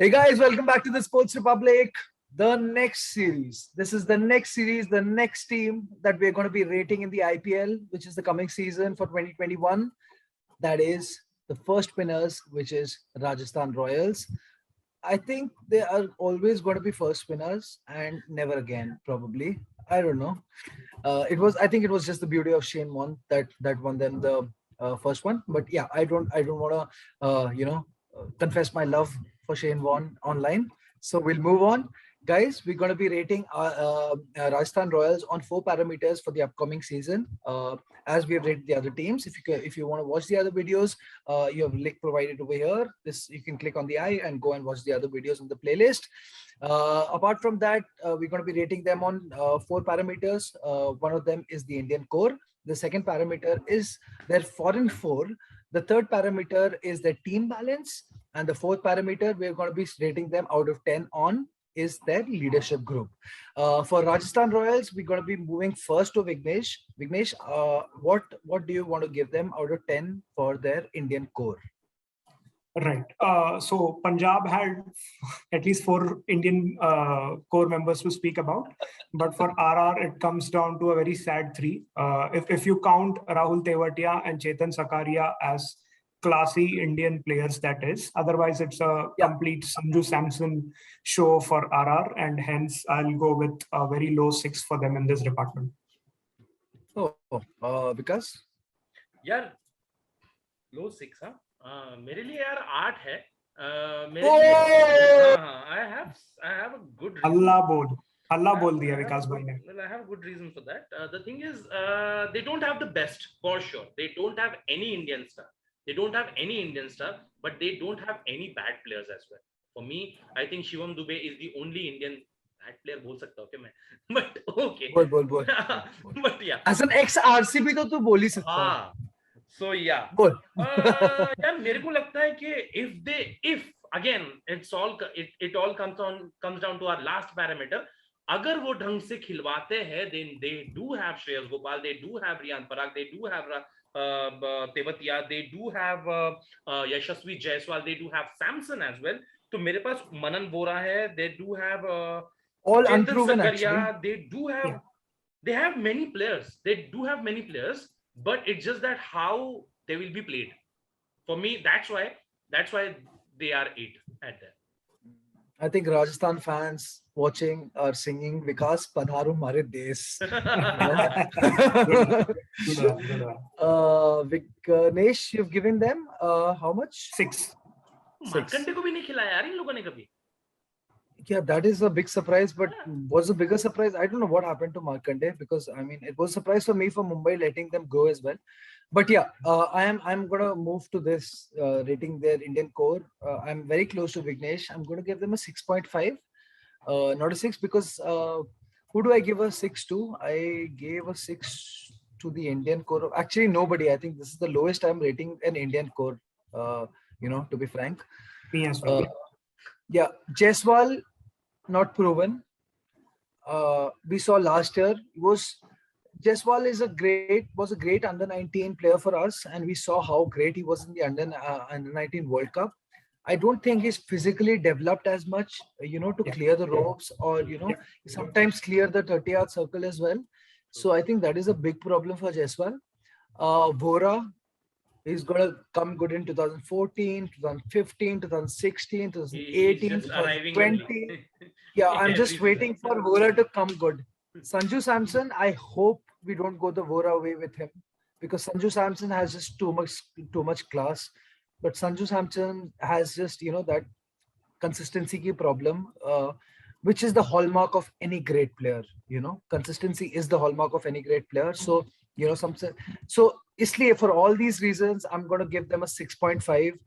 Hey guys, welcome back to the Sports Republic. The next series. This is the next series, the next team that we're going to be rating in the IPL, which is the coming season for 2021. That is the first winners, which is Rajasthan Royals. I think they are always going to be first winners and never again, probably. I don't know. I think it was just the beauty of Shane Warne that won them the first one. But yeah, I don't want to confess my love for Shane Warne online. So we'll move on, guys. We're going to be rating Rajasthan Royals on 4 parameters for the upcoming season. As we have rated the other teams. If you want to watch the other videos, you have a link provided over here. This you can click on the eye and go and watch the other videos on the playlist. Apart from that, we're going to be rating them on 4 parameters. One of them is the Indian core. The second parameter is their foreign four. The third parameter is their team balance. And the fourth parameter, we're going to be rating them out of 10 on is their leadership group. For Rajasthan Royals, we're going to be moving first to Vignesh. Vignesh, what do you want to give them out of 10 for their Indian core? Right. So Punjab had at least 4 Indian core members to speak about, but for RR it comes down to a very sad 3. If you count Rahul Tewatia and Chetan Sakaria as classy Indian players, that is. Otherwise, it's a complete Sanju Samson show for RR, and hence I'll go with a very low 6 for them in this department. Because यार लो 6 हाँ मेरे लिए यार 8 है मेरे लिए I have a good reason. अल्लाह बोल दिया विकास भाई ने. Well, I have a good reason for that. The thing is, they don't have the best for sure. They don't have any Indian star. But they don't have any bad players as well. For me, I think Shivam Dube is the only Indian bad player. बोल सकता हूँ क्या मैं? But okay. बोल. But yeah. As an ex-RCB तो तू बोल ही सकता है. So yeah. बोल. यार मेरे को लगता है कि if again it all comes down to our last parameter. अगर वो ढंग से खिलवाते हैं, then they do have Shreyas Gopal, they do have Riyan Parag, they do have Tewatia, they do have Yashasvi Jaiswal, they do have Samson as well. तो मेरे पास मनन बोरा है, they do have all unproven actually. They have many players. They do have many players, but it's just that how they will be played. For me, that's why they are 8 at that. I think Rajasthan fans watching are singing Vikas Padharu Mare Desh. Vignesh, you've given them how much? 6. Markande को भी नहीं खिलाया यार इन लोगों ने कभी. Yeah, that is a big surprise, but was a bigger surprise. I don't know what happened to Markande, because I mean it was a surprise for me for Mumbai letting them go as well. But yeah, I'm gonna move to this rating their Indian core. I'm very close to Vignesh. I'm gonna give them a 6.5, not a 6, because who do I give a 6 to? I gave a 6 to the Indian core. Actually, nobody. I think this is the lowest I'm rating an Indian core. To be frank. Me as well. Yeah, Jaiswal not proven. We saw last year Jaiswal was a great under 19 player for us, and we saw how great he was in the under 19 World Cup. I don't think he's physically developed as much, to clear the ropes or sometimes clear the 30-yard circle as well. So I think that is a big problem for Jaiswal. Vora is going to come good in 2014, 2015, 2016, 2018, 2020. Yeah, I'm just waiting for Vora to come good. Sanju Samson, I hope we don't go the Vora way with him, because Sanju Samson has just too much class. But Sanju Samson has just, that consistency ki problem, which is the hallmark of any great player. Consistency is the hallmark of any great player. So, isliye, for all these reasons, I'm going to give them a 6.5,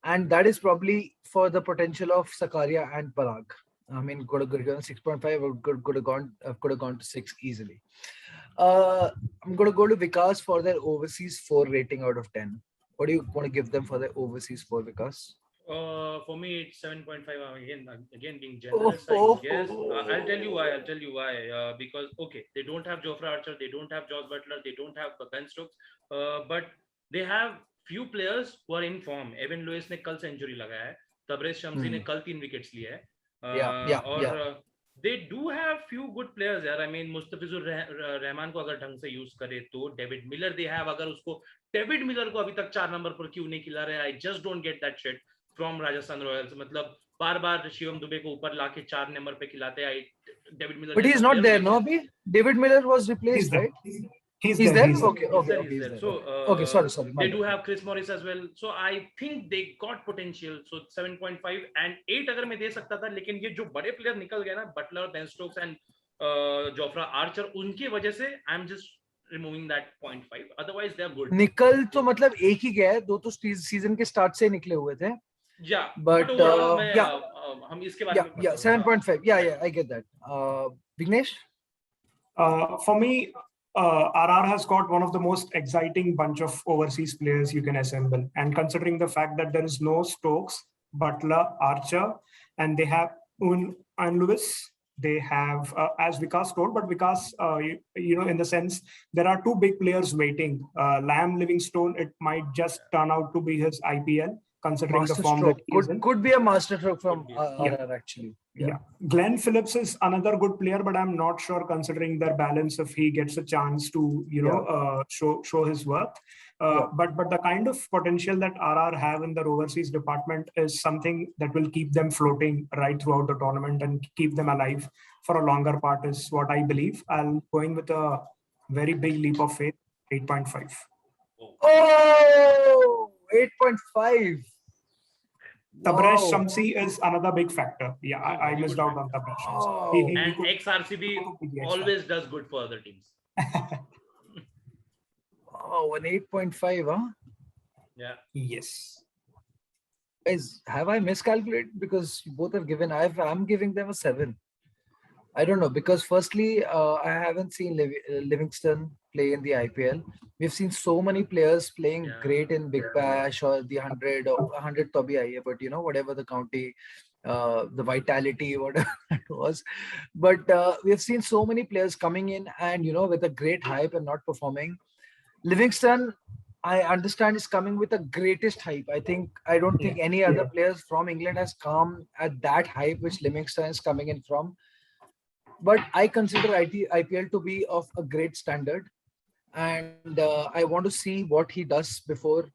and that is probably for the potential of Sakaria and Parag. I mean, could have gone 6.5 or could have gone to 6 easily. I'm going to go to Vikas for their overseas 4 rating out of 10. What do you want to give them for their overseas 4, Vikas? For me, it's 7.5. Again, being generous, I guess. I'll tell you why. Because they don't have Jofra Archer, they don't have Josh Butler, they don't have Ben Stokes, but they have few players who are in form. Evan Lewis ने कल century लगाया है. तबरेज शम्सी ने कल 3 wickets लिए है और they do have few good players यार. I mean मुस्तफिजुर रहमान को अगर ढंग से यूज करे तो, डेविड मिलर they have, अगर उसको डेविड मिलर को अभी तक 4 नंबर पर क्यों नहीं खिला रहे? I just don't get that shit from Rajasthan Royals. मतलब बार-बार शिवम दुबे को ऊपर लाके 4 नंबर पे खिलाते हैं. David Miller, but he is not there, no? Abhi David Miller was replaced, right? He's there. there. Okay. He's there. So okay, sorry. They do have Chris Morris as well. So I think they got potential. So 7.5 and 8 अगर मैं दे सकता था, लेकिन ये जो बड़े player निकल गए ना, Buttler, Ben Stokes and Jofra Archer, उनकी वजह से I am just removing that 0.5. Otherwise they are good. निकल तो मतलब एक ही गया है, 2 तो सीजन के स्टार्ट से निकले हुए थे. Yeah, but हम इसके बारे में 7.5. Yeah, I get that. Vignesh, for me, RR has got one of the most exciting bunch of overseas players you can assemble, and considering the fact that there is no Stokes, Butler, Archer, and they have Un and Lewis. They have, as Vikas told, but Vikas, in the sense, there are 2 big players waiting. Liam Livingstone, it might just turn out to be his IPL, considering master the form stroke. that he is in. Could be a master stroke from RR actually. Yeah. Glenn Phillips is another good player, but I'm not sure, considering their balance, if he gets a chance to, show his worth. But the kind of potential that RR have in their overseas department is something that will keep them floating right throughout the tournament and keep them alive for a longer part, is what I believe. I'm going with a very big leap of faith, 8.5. Oh, 8.5. Tabraiz Shamsi is another big factor. Yeah, I missed out on Tabraiz Shamsi. And ex-RCB always does good for other teams. Oh, an 8.5, huh? Yeah. Yes. Guys, have I miscalculated? Because you both have given, I'm giving them a 7. I don't know, because firstly, I haven't seen Livingston play in the IPL. We've seen so many players playing great in Big Bash or the 100 or 100 to be but whatever the county, the vitality, whatever it was. But we've seen so many players coming in and, with a great hype and not performing. Livingston, I understand, is coming with the greatest hype. I don't think any other players from England has come at that hype which Livingston is coming in from. But I consider IPL to be of a great standard, and I want to see what he does before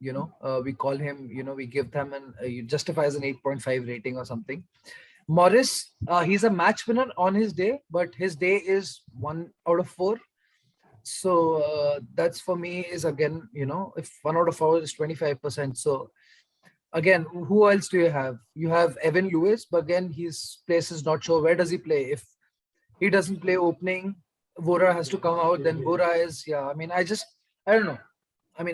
we call him. We give them he justifies an 8.5 rating or something. Morris, he's a match winner on his day, but his day is 1 out of 4. So that's for me is, again, if 1 out of 4 is 25%. So again, who else do you have? You have Evan Lewis, but again, his place is not sure. Where does he play? If he doesn't play opening, Vora has to come out. Then Vora is, I don't know.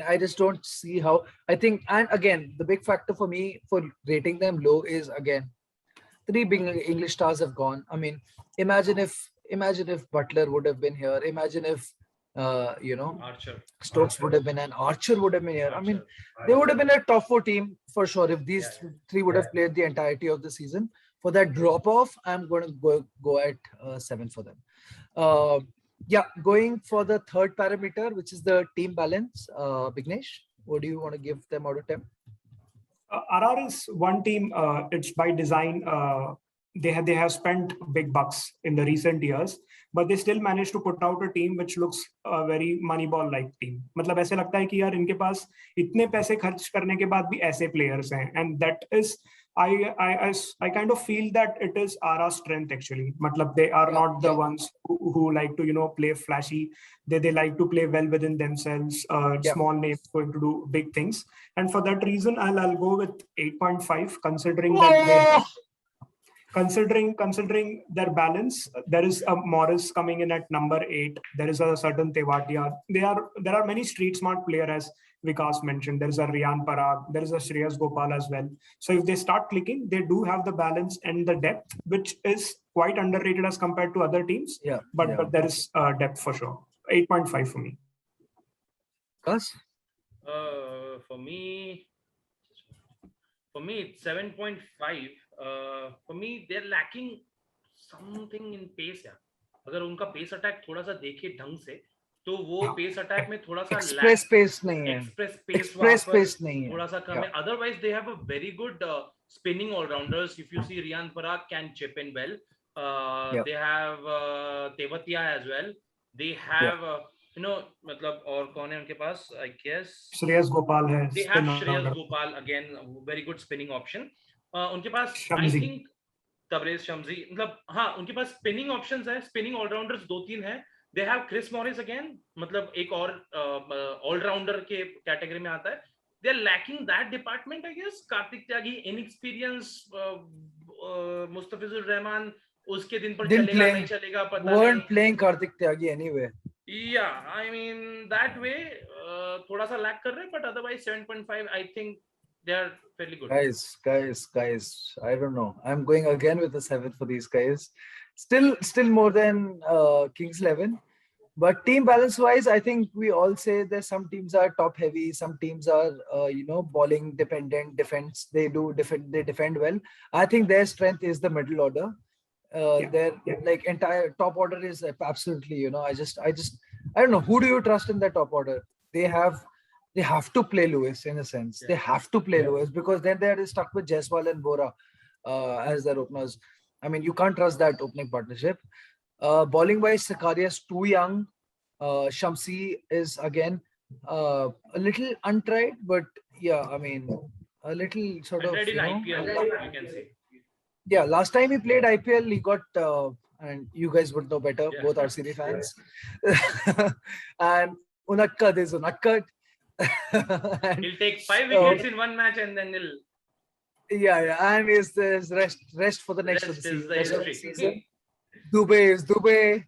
I just don't see how. I think, and again, the big factor for me for rating them low is, again, 3 big English stars have gone. Imagine if Butler would have been here. Imagine if Archer. Stokes would have been, and Archer would have been here. They would have been a top 4 team for sure if these 3 would have played the entirety of the season. For that drop off, I'm going to go at 7 for them. Going for the third parameter, which is the team balance. Vignesh, what do you want to give them out of 10? RR is one team. It's by design. They have spent big bucks in the recent years, but they still managed to put out a team which looks a very Moneyball like team. मतलब ऐसे लगता है कि यार इनके पास इतने पैसे खर्च करने के बाद भी ऐसे players हैं, and that is I kind of feel that it is RR's strength actually. मतलब they are not the ones who like to play flashy. They like to play well within themselves. Small names going to do big things, and for that reason I'll go with 8.5, considering that they. Considering their balance, there is a Morris coming in at number 8. There is a certain Tewatia. There are many street smart players, as Vikas mentioned. There is a Riyan Parag. There is a Shreyas Gopal as well. So if they start clicking, they do have the balance and the depth, which is quite underrated as compared to other teams. But there is depth for sure. 8.5 for me. Vikas? For me, it's 7.5. For me, they're lacking something in pace. अगर उनका pace attack थोड़ा सा देखे ढंग से, तो वो pace attack में थोड़ा सा एक्सप्रेस पेस नहीं है, एक्सप्रेस पेस नहीं है, थोड़ा सा कम है. Otherwise, they have a very good spinning all-rounders. If you see Riyan Parag can chip in well. Yeah. They have Tewatia as well. They have मतलब और कौन है उनके पास? I guess Shreyas Gopal hai. they have spin Shreyas all-rounder. Gopal again, very good spinning option. उनके पास I Shamsi. think Tabrez Shamsi, मतलब हाँ उनके पास स्पिनिंग ऑप्शंस है, स्पिनिंग ऑलराउंडर्स 2-3 है. They have Chris Morris again, मतलब एक और ऑलराउंडर के कैटेगरी में आता है. They are lacking that department I guess. Kartik Tyagi inexperience, Mustafizur Rahman उसके दिन पर Didn't चलेगा play. नहीं चलेगा पता Weren't नहीं. playing Kartik Tyagi anyway. Yeah, I mean that way थोड़ा सा लैक कर रहे हैं, but otherwise 7.5 I think they are fairly good. Guys, I don't know. I'm going again with a 7 for these guys. Still more than Kings 11. But team balance wise, I think we all say that some teams are top heavy, some teams are bowling dependent, defense. They defend well. I think their strength is the middle order. Their like entire top order is absolutely, I don't know, who do you trust in that top order? They have to play Lewis in a sense. They have to play Lewis, because then they are stuck with Jaiswal and Bora as their openers. I mean, you can't trust that opening partnership. Bowling wise, Sakaria is too young. Shamsi is again a little untried, but yeah, I mean, a little sort of, in IPL, you can say. Yeah, last time he played IPL, he got, and you guys would know better, both RCB fans. And Unakkad is Unakkad. He'll take 5 wickets in one match and then he'll. Yeah, and is rest for the next Rest of the is the season. Dubey is Dubey.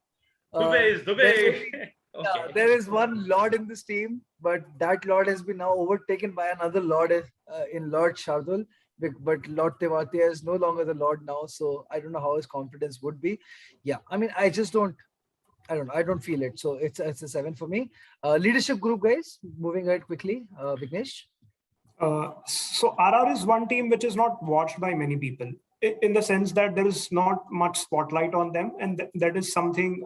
Dubey is Dubey. Okay. There is one Lord in this team, but that Lord has been now overtaken by another Lord in Lord Shardul. But Lord Tewatia is no longer the Lord now, so I don't know how his confidence would be. Yeah, I mean, I don't feel it. So it's a 7 for me. Leadership group, guys. Moving ahead quickly, Vignesh. So RR is one team which is not watched by many people, in the sense that there is not much spotlight on them, and that is something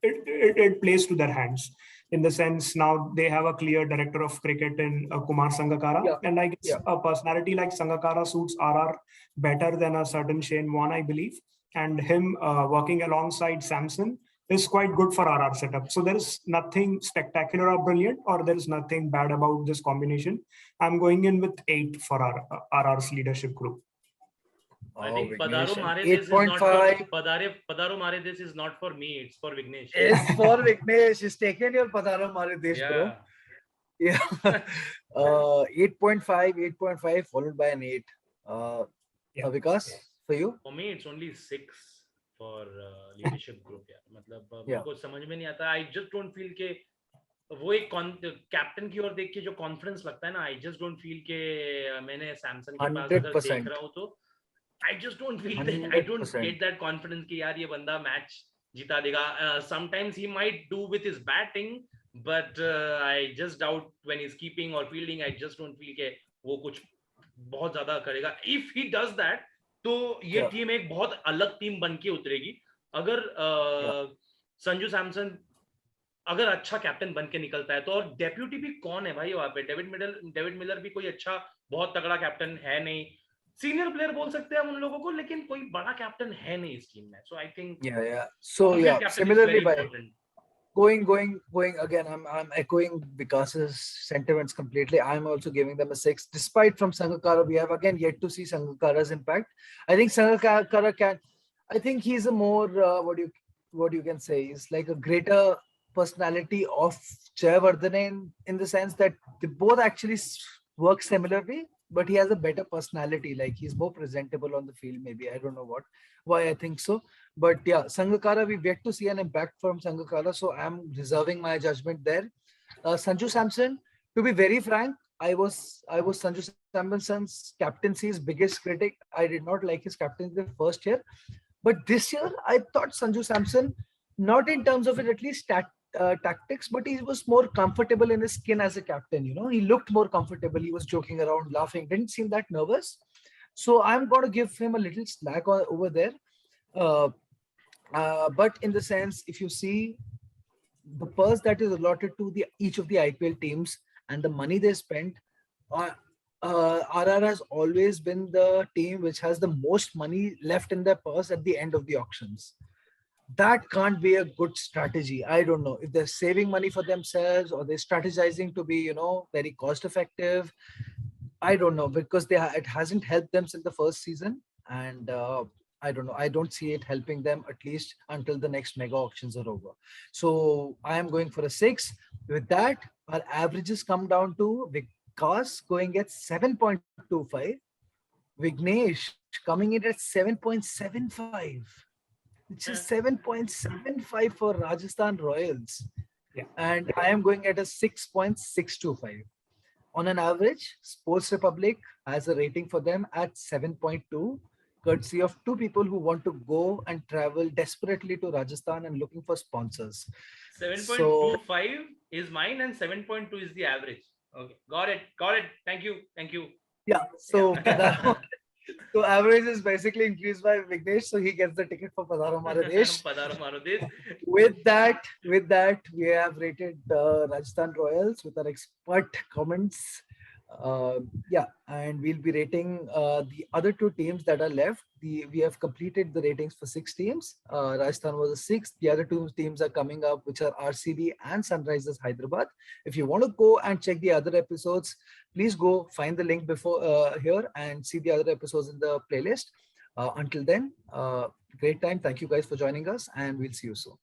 it plays to their hands. In the sense, now they have a clear director of cricket in Kumar Sangakkara, and I guess a personality like Sangakkara suits RR better than a certain Shane Warne, I believe, and him working alongside Samson is quite good for RR setup. So there is nothing spectacular or brilliant, or there is nothing bad about this combination. I'm going in with 8 for RR's leadership group. I think Padaro Mare 8.5. Padaro Mare this is not for me, it's for Vignesh. It's for Vignesh. He's taken your Padaro Mare Desh, bro. Yeah. 8.5, 8.5 followed by an 8. Vikas, for you? For me, it's only 6 for leadership group. मतलब मुझको समझ में नहीं आता. I just don't feel के वो एक captain की ओर देख के जो कॉन्फिडेंस लगता है ना, I just don't feel के मैंने सैमसन के पास अगर देख रहा हूँ तो I just don't feel that, I don't get that confidence कि यार ये बंदा मैच जिता देगा. Sometimes he might do with his batting, but I just doubt when he's keeping or fielding. I just don't feel कि वो कुछ बहुत ज्यादा करेगा. If he does that, तो ये टीम एक बहुत अलग टीम बन के उतरेगी. अगर संजू सैमसन अगर अच्छा कैप्टन बन के निकलता है तो, और डेप्यूटी भी कौन है भाई वहां पे? डेविड मिलर भी कोई अच्छा बहुत तगड़ा कैप्टन है नहीं. सीनियर प्लेयर बोल सकते हैं हम उन लोगों को, लेकिन कोई बड़ा कैप्टन है नहीं इस टीम में. So I think so similarly by going again, I'm echoing Vikas's sentiments completely. I'm also giving them a 6, despite from Sangakkara we have again yet to see Sangakkara's impact. I think Sangakkara I think he's a more what you can say is like a greater personality of Jayawardene in the sense that they both actually work similarly, but he has a better personality. Like he's more presentable on the field. Maybe I don't know why I think so. But yeah, Sangakkara, we've yet to see an impact from Sangakkara, so I'm reserving my judgment there. Sanju Samson, to be very frank, I was Sanju Samson's captaincy's biggest critic. I did not like his captaincy the first year, but this year I thought Sanju Samson, not in terms of it at least tactics, but he was more comfortable in his skin as a captain. He looked more comfortable. He was joking around, laughing, didn't seem that nervous. So I'm going to give him a little slack over there. But in the sense, if you see the purse that is allotted to each of the IPL teams and the money they spent, RR has always been the team which has the most money left in their purse at the end of the auctions. That can't be a good strategy. I don't know if they're saving money for themselves or they're strategizing to be, very cost effective. I don't know because it hasn't helped them since the first season, and I don't know. I don't see it helping them at least until the next mega auctions are over. So I am going for a 6. With that, our averages come down to Vikas going at 7.25, Vignesh coming in at 7.75, which is 7.75 for Rajasthan Royals. Yeah. And I am going at a 6.625. On an average, Sports Republic has a rating for them at 7.2, courtesy of two people who want to go and travel desperately to Rajasthan and looking for sponsors. 7.25 is mine and 7.2 is the average. Okay, got it. Thank you. Yeah, so so average is basically increased by Vignesh, so he gets the ticket for Padaro Maradesh. Padaro Maradesh. With that, we have rated Rajasthan Royals with our expert comments. And we'll be rating the other two teams that are left. We have completed the ratings for 6 teams. Rajasthan was a 6th. The other two teams are coming up, which are RCB and Sunrisers Hyderabad. If you want to go and check the other episodes, please go find the link before here and see the other episodes in the playlist. Until then, great time. Thank you guys for joining us, and we'll see you soon.